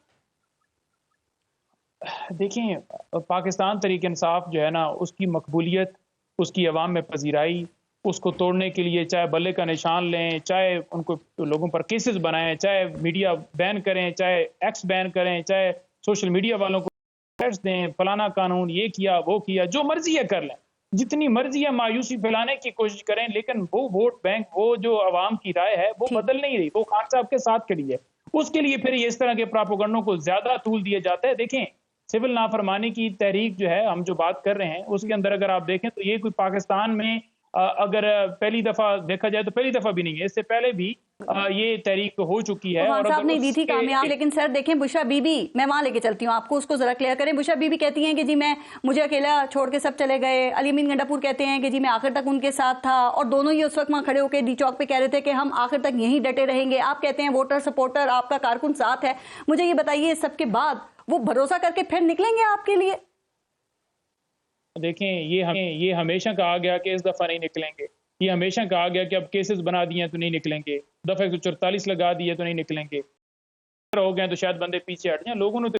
देखिए, पाकिस्तान तरीके इंसाफ जो है ना, उसकी मकबूलियत, उसकी अवाम में पजीराई, उसको तोड़ने के लिए चाहे बल्ले का निशान लें, चाहे उनको लोगों पर केसेस बनाएं, चाहे मीडिया बैन करें, चाहे एक्स बैन करें, चाहे सोशल मीडिया वालों को दें, फलाना कानून ये किया वो किया, जो मर्जी है कर लें, जितनी मर्जी है मायूसी फैलाने की कोशिश करें, लेकिन वो वोट बैंक, वो जो अवाम की राय है वो बदल नहीं रही। वो खान साहब के साथ खड़ी है, उसके लिए फिर इस तरह के प्रोपेगेंडों को ज्यादा तूल दिए जाते हैं। देखें, सिविल नाफरमानी की तहरीक जो है हम जो बात कर रहे हैं उसके अंदर अगर आप देखें तो ये कोई पाकिस्तान में अगर पहली दफा देखा जाए तो पहली दफा भी नहीं है, इससे पहले भी ये तहरीक हो चुकी है। और साहब ने दी थी कामयाब, लेकिन सर देखें, बुशरा बीबी, मैं वहां लेके चलती हूँ आपको, उसको जरा क्लियर करें। बुशरा बीबी कहती हैं कि जी मुझे अकेला छोड़ के सब चले गए। अली अमीन गंडापुर कहते हैं कि जी मैं आखिर तक उनके साथ था, और दोनों ही उस वक्त वहां खड़े होकर डी चौक पे कह रहे थे कि हम आखिर तक यहीं डटे रहेंगे। आप कहते हैं वोटर सपोर्टर, आपका कारकुन साथ है। मुझे ये बताइए, इस सबके बाद वो भरोसा करके फिर निकलेंगे आपके लिए? देखें, ये हमेशा कहा गया कि इस दफा नहीं निकलेंगे, ये हमेशा कहा गया कि अब केसेस बना दिए तो नहीं निकलेंगे, दफा 144 लगा दिए तो नहीं निकलेंगे, हो गए तो शायद बंदे पीछे हट जाए। लोगों ने तो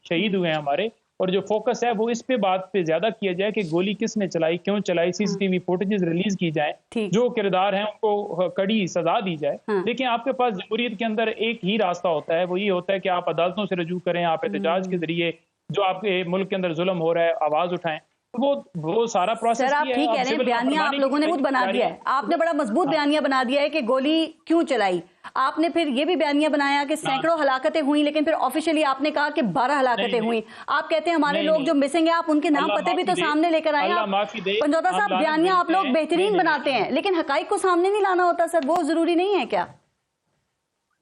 शहीद हुए हैं हमारे, और जो फोकस है वो इस पे बात पे ज्यादा किया जाए कि गोली किसने चलाई, क्यों चलाई, सीसीटीवी फुटेजेस रिलीज की जाए, जो किरदार हैं उनको कड़ी सजा दी जाए। देखिए, आपके पास जमहूरियत के अंदर एक ही रास्ता होता है, वो ये होता है कि आप अदालतों से रजू करें, आप एहतजाज के जरिए जो आपके मुल्क के अंदर जुल्म हो रहा है आवाज उठाएं। वो सारा प्रोसेस। सर, आप ठीक कह रहे हैं, बयानिया आप लोगों ने खुद बना दिया है, आपने बड़ा मजबूत बयानिया बना दिया है कि गोली क्यों चलाई। आपने फिर ये भी बयानिया बनाया कि सैकड़ों हलाकतें हुई, लेकिन फिर ऑफिशियली आपने कहा कि 12 हलाकतें हुई। आप कहते हैं हमारे लोग जो मिसिंग है, आप उनके नाम पते भी तो सामने लेकर आए। पंजौता साहब, बयानिया आप लोग बेहतरीन बनाते हैं, लेकिन हकाइक को सामने नहीं लाना होता सर, वो जरूरी नहीं है क्या?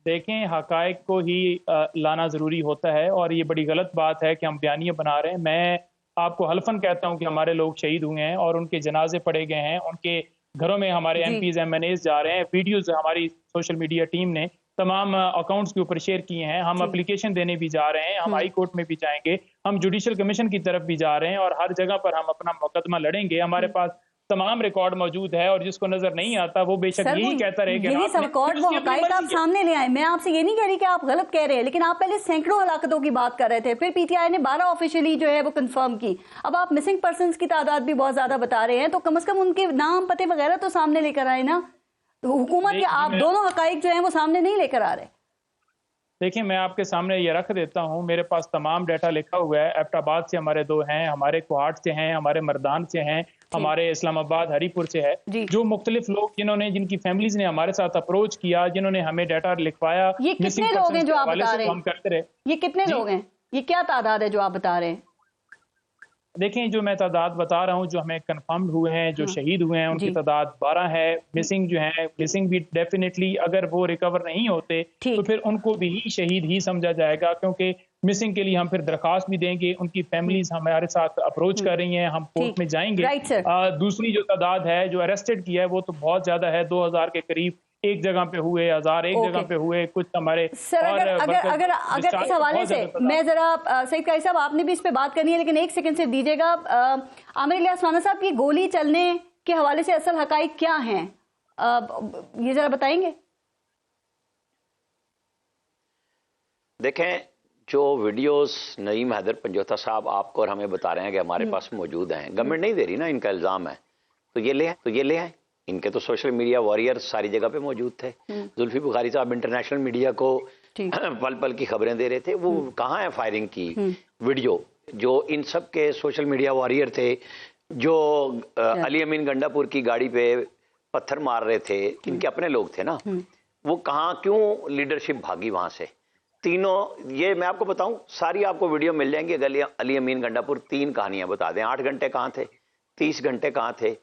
देखें, हकाइक को ही लाना जरूरी होता है, और ये बड़ी गलत बात है कि हम बयानिया बना रहे हैं। मैं आपको हल्फन कहता हूं कि हमारे लोग शहीद हुए हैं और उनके जनाजे पड़े गए हैं, उनके घरों में हमारे एमपीज एमएनएस जा रहे हैं। वीडियोस हमारी सोशल मीडिया टीम ने तमाम अकाउंट्स के ऊपर शेयर किए हैं। हम एप्लीकेशन देने भी जा रहे हैं, हम हाई कोर्ट में भी जाएंगे, हम जुडिशियल कमीशन की तरफ भी जा रहे हैं, और हर जगह पर हम अपना मुकदमा लड़ेंगे। हमारे पास तमाम रिकॉर्ड मौजूद है, और जिसको नजर नहीं आता वो बेशक यही कहता रहे कि रिकॉर्ड वो हकाइक आप सामने ले आए। मैं आपसे ये नहीं कह रही कि आप गलत कह रहे हैं, लेकिन आप पहले सैकड़ों हलाकतों की बात कर रहे थे, फिर पीटीआई ने 12 ऑफिशियली जो है वो कंफर्म की। अब आप मिसिंग पर्संस की तादाद भी बहुत ज्यादा बता रहे हैं, तो कम से कम उनके नाम पते वगैरह तो सामने लेकर आए ना। तो हुकूमत के आप दोनों हकाइक जो है वो सामने नहीं लेकर आ रहे। देखिए, मैं आपके सामने ये रख देता हूँ, मेरे पास तमाम डाटा लिखा हुआ है। एबटाबाद से हमारे 2 हैं, हमारे कोहाट से हैं, हमारे मर्दान से हैं, हमारे इस्लामाबाद हरीपुर से है। जो मुख्तलिफ लोग जिनकी फैमिलीज ने हमारे साथ अप्रोच किया, जिन्होंने हमें डाटा लिखवाया। ये कितने लोग हैं जो आप बता रहे हैं? हम करते रहे। ये कितने लोग हैं? ये क्या तादाद है जो आप बता रहे हैं? देखें, जो मैं तादाद बता रहा हूँ, जो हमें कंफर्म हुए हैं, जो शहीद हुए हैं, उनकी तादाद 12 है। मिसिंग जो है, मिसिंग भी डेफिनेटली अगर वो रिकवर नहीं होते तो फिर उनको भी शहीद ही समझा जाएगा, क्योंकि मिसिंग के लिए हम फिर दरखास्त भी देंगे। उनकी फैमिलीज हमारे साथ अप्रोच कर रही हैं, हम कोर्ट में जाएंगे। दूसरी जो तादाद है जो अरेस्टेड किया है वो तो बहुत ज्यादा है, 2000 के करीब। एक जगह पे हुए, 1000 एक जगह पे हुए, कुछ हमारे। सर, अगर इस हवाले से मैं जरा सईद कारी साहब, आपने भी इस पे बात करनी है, लेकिन एक सेकंड से दीजिएगा। आमिर इलियास राणा साहब, की गोली चलने के हवाले से असल हकाइक क्या हैं, ये जरा बताएंगे? देखें, जो वीडियोस नईम हैदर पंजौता साहब आपको और हमें बता रहे हैं कि हमारे पास मौजूद हैं, गवर्नमेंट नहीं दे रही ना, इनका इल्जाम है, तो ये ले आए। इनके तो सोशल मीडिया वॉरियर्स सारी जगह पे मौजूद थे। जुल्फी बुखारी साहब इंटरनेशनल मीडिया को पल पल की खबरें दे रहे थे। वो कहाँ है फायरिंग की वीडियो? जो इन सब के सोशल मीडिया वॉरियर थे, जो अली अमीन गंडापुर की गाड़ी पे पत्थर मार रहे थे, इनके अपने लोग थे ना, वो कहाँ, क्यों लीडरशिप भागी वहां से? तीनों, ये मैं आपको बताऊं, सारी आपको वीडियो मिल जाएंगी। अली अमीन गंडापुर 3 कहानियां बता दें। 8 घंटे कहां थे, 30 घंटे कहां थे,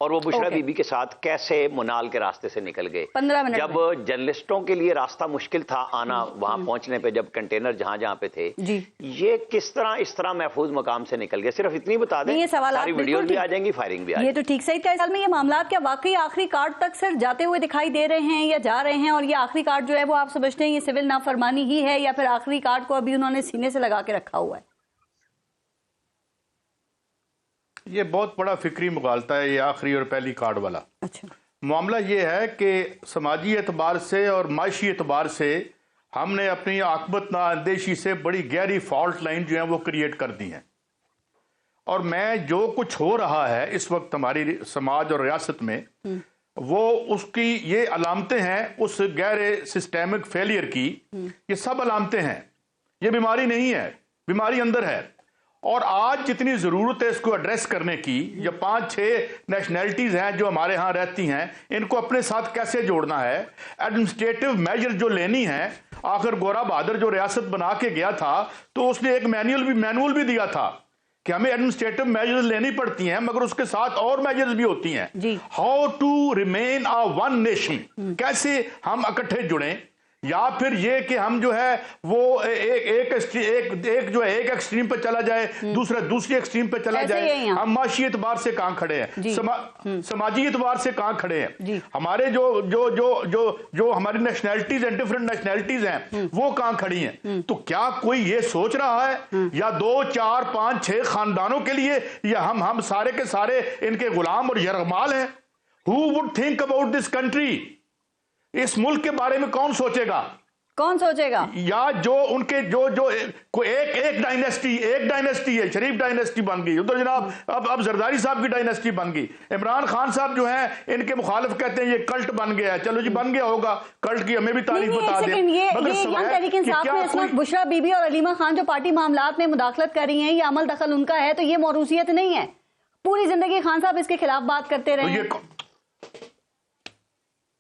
और वो बुशरा बीबी के साथ कैसे मुनाल के रास्ते से निकल गए। 15 मिनट जब जर्नलिस्टों के लिए रास्ता मुश्किल था आना वहां पहुंचने पे, जब कंटेनर जहां जहां पे थे जी, ये किस तरह इस तरह महफूज मकाम से निकल गए। सिर्फ इतनी बता दें, ये सवाल सारी वीडियोस भी आ जाएंगी, फायरिंग भी आ ये तो ठीक। सही का साल में ये मामला क्या वाकई आखिरी कार्ड तक सर जाते हुए दिखाई दे रहे हैं या जा रहे हैं? और ये आखिरी कार्ड जो है वो आप समझते हैं ये सिविल नाफरमानी ही है, या फिर आखिरी कार्ड को अभी उन्होंने सीने से लगा के रखा हुआ है? ये बहुत बड़ा फिक्री मुगालता है, ये आखिरी और पहली कार्ड वाला। अच्छा, मामला ये है कि समाजी एतबार से और माशी एतबार से हमने अपनी आकबत नाअंदेशी से बड़ी गहरी फॉल्ट लाइन जो है वो क्रिएट कर दी हैं। और मैं जो कुछ हो रहा है इस वक्त हमारी समाज और रियासत में, वो उसकी ये अलामतें हैं उस गहरे सिस्टेमिक फेलियर की। ये सब अलामतें हैं, ये बीमारी नहीं है, बीमारी अंदर है। और आज जितनी ज़रूरत है इसको एड्रेस करने की, या 5-6 नेशनैलिटीज़ हैं जो हमारे यहाँ रहती हैं, इनको अपने साथ कैसे जोड़ना है, एडमिनिस्ट्रेटिव मेजर जो लेनी है। आखिर गोरा बहादुर जो रियासत बना के गया था तो उसने एक मैनुअल भी दिया था कि हमें एडमिनिस्ट्रेटिव मेजर्स लेनी पड़ती हैं, मगर उसके साथ और मेजर्स भी होती हैं। How to remain a one nation, कैसे हम इकट्ठे जुड़ें, या फिर ये कि हम जो है वो एक जो है एक एक्सट्रीम पे चला जाए, दूसरा दूसरी एक्सट्रीम पे चला जाए। हम माशी एतबार से कहां खड़े हैं, समाजी एतबार से कहां खड़े हैं, हमारे जो हमारी नेशनैलिटीज हैं, डिफरेंट नेशनैलिटीज हैं, वो कहां खड़ी हैं। तो क्या कोई ये सोच रहा है, या 2, 4, 5, 6 खानदानों के लिए, या हम सारे के सारे इनके गुलाम और यरगमाल हैं? Who would think about this country? इस मुल्क के बारे में कौन सोचेगा? या जो उनके जो एक डायनेस्टी है, शरीफ डायनेस्टी बन गई उधर जनाब, अब जरदारी साहब की डायनेस्टी बन गई। इमरान खान साहब जो हैं इनके मुखालिफ कहते हैं ये कल्ट बन गया है। चलो जी, बन गया होगा कल्ट की, हमें भी तारीफ बता दें। मगर बुशरा बीबी और अलीमा खान जो पार्टी मामलात में मुदाखलत कर रही हैं, ये अमल दखल उनका है, तो ये मौरूसियत नहीं है? पूरी जिंदगी खान साहब इसके खिलाफ बात करते रहे।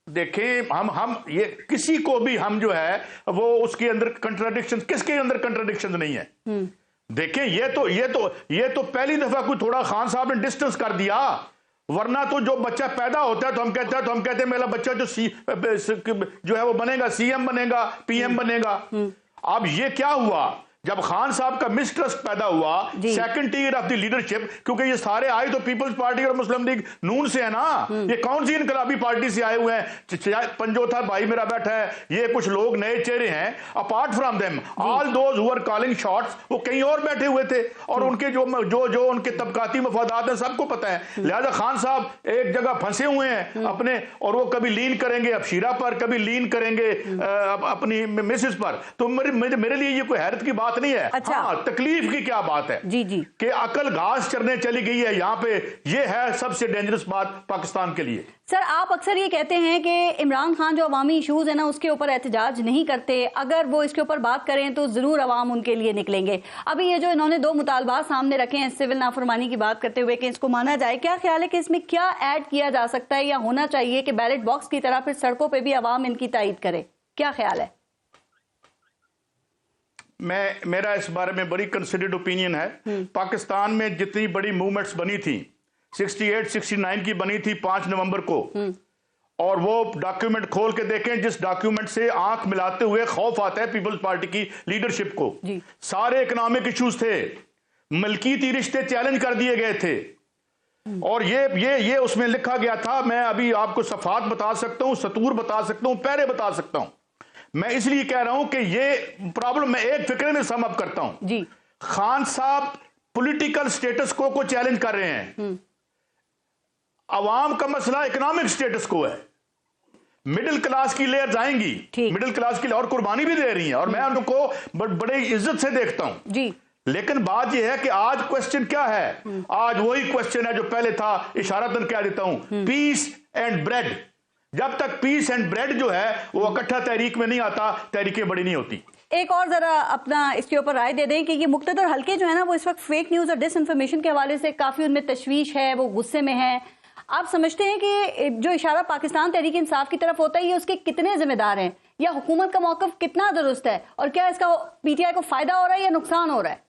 देखें, हम ये किसी को भी हम जो है वो उसके अंदर कंट्राडिक्शन, किसके अंदर कंट्राडिक्शन नहीं है। देखें, ये तो पहली दफा कोई थोड़ा खान साहब ने डिस्टेंस कर दिया, वरना तो जो बच्चा पैदा होता है तो हम कहते हैं मेरा बच्चा जो है वो बनेगा, सीएम बनेगा, पीएम बनेगा। अब ये क्या हुआ, जब खान साहब का मिसट्रस्ट पैदा हुआ, second tier of the leadership, क्योंकि ये सारे आए तो पीपल्स पार्टी और मुस्लिम लीग नून से है ना, ये कौन सी इनकलाबी पार्टी से आए हुए हैं? पंजोथा भाई मेरा बैठा है, ये कुछ लोग नए चेहरे हैं। Apart from them all those who are calling shots, वो कहीं और बैठे हुए थे, और उनके जो उनके तबकाती मफादात हैं सबको पता है। लिहाजा खान साहब एक जगह फंसे हुए हैं अपने, और वो कभी लीन करेंगे अबशीरा पर, कभी लीन करेंगे अपनी मिसेस पर। तो मेरे लिए ये कोई हैरत की बात नहीं है। अच्छा, हाँ, तकलीफ की क्या बात है जी कि अकल घास चरने चली गई है यहाँ पे। ये है सबसे डेंजरस बात पाकिस्तान के लिए। सर, आप अक्सर ये कहते हैं कि इमरान खान जो अवामी इशूज है ना उसके ऊपर एहतजाज नहीं करते, अगर वो इसके ऊपर बात करें तो जरूर अवाम उनके लिए निकलेंगे। अभी ये जो इन्होंने 2 मुतालबात सामने रखे हैं सिविल नाफरमानी की बात करते हुए कि इसको माना जाए, क्या ख्याल है कि इसमें क्या ऐड किया जा सकता है या होना चाहिए कि बैलेट बॉक्स की तरह फिर सड़कों पर भी अवाम इनकी तायीद करे? क्या ख्याल है? मेरा इस बारे में बड़ी कंसिडर्ड ओपिनियन है। पाकिस्तान में जितनी बड़ी मूवमेंट्स बनी थी, 68-69 की बनी थी 5 नवंबर को, और वो डॉक्यूमेंट खोल के देखें, जिस डॉक्यूमेंट से आंख मिलाते हुए खौफ आता है पीपल्स पार्टी की लीडरशिप को। सारे इकोनॉमिक इश्यूज थे, मलकीती रिश्ते चैलेंज कर दिए गए थे, और ये उसमें लिखा गया था। मैं अभी आपको सफात बता सकता हूं, सतूर बता सकता हूं, पैरे बता सकता हूं। मैं इसलिए कह रहा हूं कि ये प्रॉब्लम मैं एक फिक्रे में सम अप करता हूं जी। खान साहब पॉलिटिकल स्टेटस को चैलेंज कर रहे हैं। अवाम का मसला इकोनॉमिक स्टेटस को है। मिडिल क्लास की लेयर्स आएंगी, मिडिल क्लास की और कुर्बानी भी दे रही हैं, और मैं उनको बड़े इज्जत से देखता हूं जी। लेकिन बात यह है कि आज क्वेश्चन क्या है? आज वही क्वेश्चन है जो पहले था, इशारतन कह देता हूं, पीस एंड ब्रेड। जब तक पीस एंड ब्रेड जो है वो इकट्ठा तहरीक में नहीं आता, तहरीकें बड़ी नहीं होती। एक और जरा अपना इसके ऊपर राय दे दें कि ये मुक्तदर हल्के जो है ना वो इस वक्त फेक न्यूज और डिसइंफॉर्मेशन के हवाले से काफी उनमें तशवीश है, वो गुस्से में है। आप समझते हैं कि जो इशारा पाकिस्तान तहरीक इंसाफ की तरफ होता है ये उसके कितने जिम्मेदार हैं? या हुकूमत का मौक़िफ़ कितना दुरुस्त है, और क्या इसका पीटीआई को फायदा हो रहा है या नुकसान हो रहा है?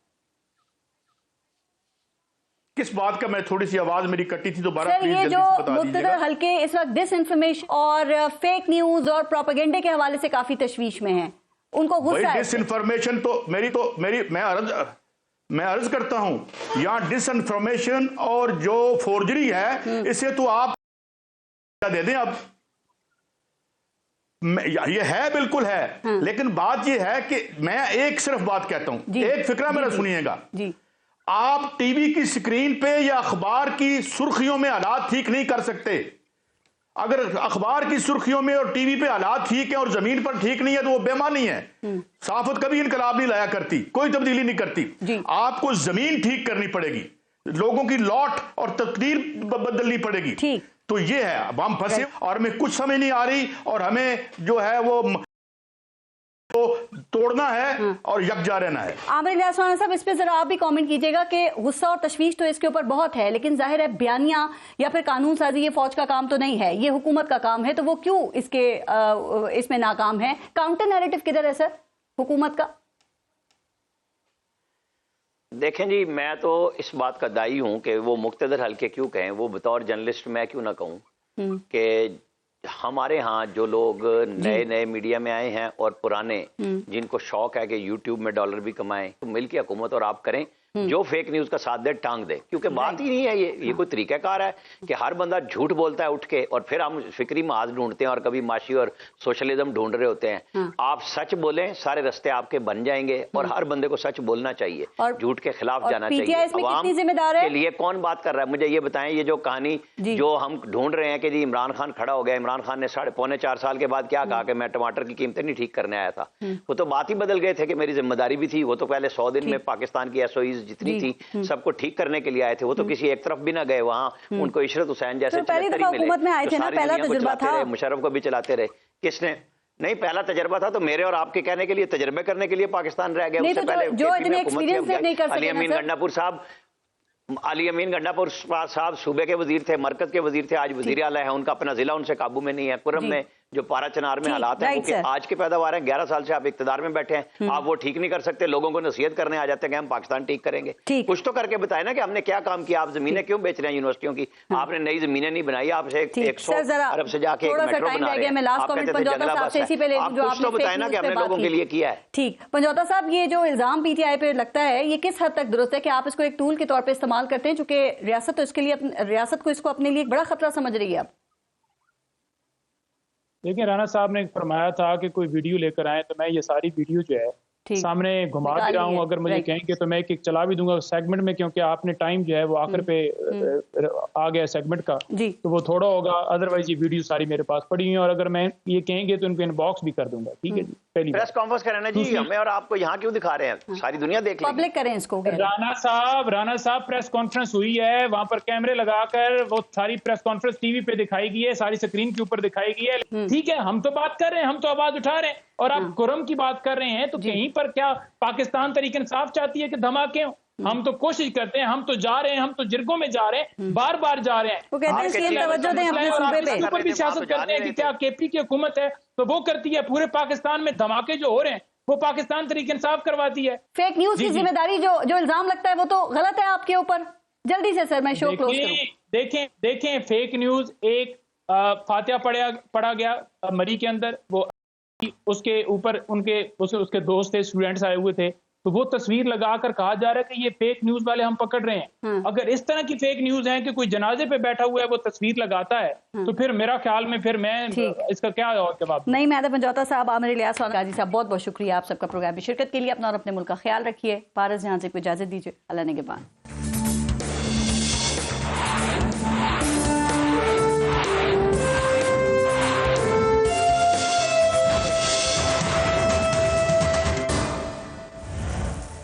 किस बात का? मैं थोड़ी सी आवाज मेरी कटी थी, दोबारा सर, ये जो मुख्तदर हल्के इस वक्त डिस इन्फॉर्मेशन और फेक न्यूज और प्रोपेगेंडे के हवाले से काफी तशवीश में हैं, उनको गुस्सा है। डिस इन्फॉर्मेशन तो मेरी मैं अर्ज करता हूं, यहाँ डिस इन्फॉर्मेशन और जो फोर्जरी है इसे तो आप दे दें। अब ये है, बिल्कुल है, लेकिन बात ये है कि मैं एक सिर्फ बात कहता हूं, एक फिक्रा मेरा सुनिएगा जी। आप टीवी की स्क्रीन पे या अखबार की सुर्खियों में हालात ठीक नहीं कर सकते। अगर अखबार की सुर्खियों में और टीवी पे हालात ठीक है और जमीन पर ठीक नहीं है तो वो बेमानी है। सहाफत कभी इनकलाब नहीं लाया करती, कोई तब्दीली नहीं करती। आपको जमीन ठीक करनी पड़ेगी, लोगों की लौट और तकदीर बदलनी पड़ेगी। तो ये है, अब हम फंसे और हमें कुछ समझ नहीं आ रही और हमें जो है वो तो तोड़ना है और यकजा रहना है। आमिर इलियास राना साहब, इस पे जरा आप भी कमेंट कीजिएगा कि गुस्सा और तशवीश तो इसके ऊपर बहुत है, लेकिन जाहिर है बयानिया या फिर कानून साजी ये फौज का काम तो नहीं है, ये हुकूमत का काम है, तो वो क्यों इसमें नाकाम है? काउंटर नैरेटिव किधर है सर हुकूमत का? देखें जी, मैं तो इस बात का दाई हूं कि वो मुख्तदर हल्के क्यों कहें, वो बतौर जर्नलिस्ट मैं क्यों ना कहूं कि हमारे यहाँ जो लोग नए नए मीडिया में आए हैं और पुराने जिनको शौक है कि यूट्यूब में डॉलर भी कमाएं, तो मिल के हुकूमत और आप करें, जो फेक न्यूज का साथ दे टांग दे, क्योंकि बात ही नहीं है ये कोई तरीकाकार है कि हर बंदा झूठ बोलता है उठ के और फिर हम फिक्री महाज ढूंढते हैं और कभी माशी और सोशलिज्म ढूंढ रहे होते हैं। आप सच बोलें, सारे रास्ते आपके बन जाएंगे और हर बंदे को सच बोलना चाहिए, झूठ के खिलाफ जाना चाहिए। अवाम के लिए कौन बात कर रहा है? मुझे ये बताएं, ये जो कहानी जो हम ढूंढ रहे हैं कि जी इमरान खान खड़ा हो गया, इमरान खान ने 3.25 साल के बाद क्या कहा कि मैं टमाटर की कीमतें नहीं ठीक करने आया था, वो तो बात ही बदल गए थे कि मेरी जिम्मेदारी भी थी। वो तो पहले 100 दिन में पाकिस्तान की SOEs जितनी थी सबको ठीक करने के लिए आए थे, वो तो किसी एक तरफ भी ना गए, वहां उनको इशरत हुसैन जैसे हुकूमत में आए थे ना, पहला तजुर्बा था, मुशर्रफ को भी चलाते रहे। किसने नहीं, पहला तजर्बा था तो मेरे और आपके कहने के लिए, तजर्बे करने के लिए पाकिस्तान रह गया। उससे पहले अली अमीन गंडापुर साहब, अली अमीन गंडापुर साहब सूबे के वजीर थे, मरकज के वजीर थे, आज वजीर आला है, उनका अपना जिला उनसे काबू में नहीं है। कुरम में जो पारा चनार में हालात है वो आज के पैदावार है, 11 साल से आप इक्तदार में बैठे हैं, आप वो ठीक नहीं कर सकते, लोगों को नसीहत करने आ जाते हैं कि हम पाकिस्तान ठीक करेंगे। कुछ तो करके बताए ना कि हमने क्या काम किया। आप जमीनें क्यों बेच रहे हैं यूनिवर्सिटियों की? आपने नई जमीनें नहीं बनाई, आपसे 100 अरब से जाके एक मेट्रो बना रहे हैं। आप कहते थे जंगला बस है, आप कुछ तो बताए ना कि हमने लोगों के लिए किया है। ठीक, पंजौता साहब, ये जो इल्जाम पीटीआई पे लगता है ये किस हद तक दुरुस्त है कि आप इसको एक टूल के तौर पर इस्तेमाल करते हैं, चूंकि रियासत तो इसके लिए, रियासत को इसको अपने लिए एक बड़ा खतरा समझ रही है? अब देखिए, राना साहब ने फरमाया था कि कोई वीडियो लेकर आए, तो मैं ये सारी वीडियो जो है सामने घुमा भी रहा हूँ। अगर मुझे कहेंगे तो मैं एक चला भी दूंगा सेगमेंट में, क्योंकि आपने टाइम जो है वो आखिर पे आ गया सेगमेंट का, तो वो थोड़ा होगा, अदरवाइज ये वीडियो सारी मेरे पास पड़ी हुई है और अगर मैं ये कहेंगे तो इनको इनबॉक्स भी कर दूंगा। ठीक है जी, पहली प्रेस कॉन्फ्रेंस करें ना जी, हमें और आपको यहाँ क्यों दिखा रहे हैं? सारी दुनिया देख लेगी, पब्लिक करें इसको। राना साहब प्रेस कॉन्फ्रेंस हुई है, वहां पर कैमरे लगाकर वो सारी प्रेस कॉन्फ्रेंस टीवी पे दिखाई गई है, सारी स्क्रीन के ऊपर दिखाई गई है। ठीक है, हम तो बात कर रहे हैं, हम तो आवाज उठा रहे हैं और आप कुरम की बात कर रहे हैं, तो कहीं पर क्या पाकिस्तान तरीके इंसाफ चाहती है कि धमाके हों? हम तो कोशिश करते हैं, हम तो जा रहे हैं, हम तो जिरगों में जा रहे हैं, बार बार जा रहे हैं। वो कहते हैं सीएम तवज्जो दें अपने सूबे पे। ऊपर भी सियासत करते हैं कि क्या केपी की हुकूमत है तो वो करती है, पूरे पाकिस्तान में धमाके जो हो रहे हैं वो पाकिस्तान तरीके इंसाफ करवाती है। फेक न्यूज की जिम्मेदारी जो इल्जाम लगता है वो तो गलत है आपके ऊपर। जल्दी से सर, मैं शो क्लोज करूं। देखें फेक न्यूज, एक फातिहा पढ़ा गया मरी के अंदर, वो उसके ऊपर उसके दोस्त थे, स्टूडेंट्स आए हुए थे, तो वो तस्वीर लगाकर कहा जा रहा है कि ये फेक न्यूज वाले हम पकड़ रहे हैं। अगर इस तरह की फेक न्यूज है कि कोई जनाजे पे बैठा हुआ है वो तस्वीर लगाता है, तो फिर मेरा ख्याल में फिर मैं इसका क्या और जवाब नहीं। मैं पंजौता साहब, आमिर इलियास गाजी साहब, बहुत बहुत शुक्रिया आप सबका प्रोग्राम में शिरकत के लिए। अपना और अपने मुल्क का ख्याल रखिए। पारस जहां से को इजाजत दीजिए, अल्लाह ने के बाद।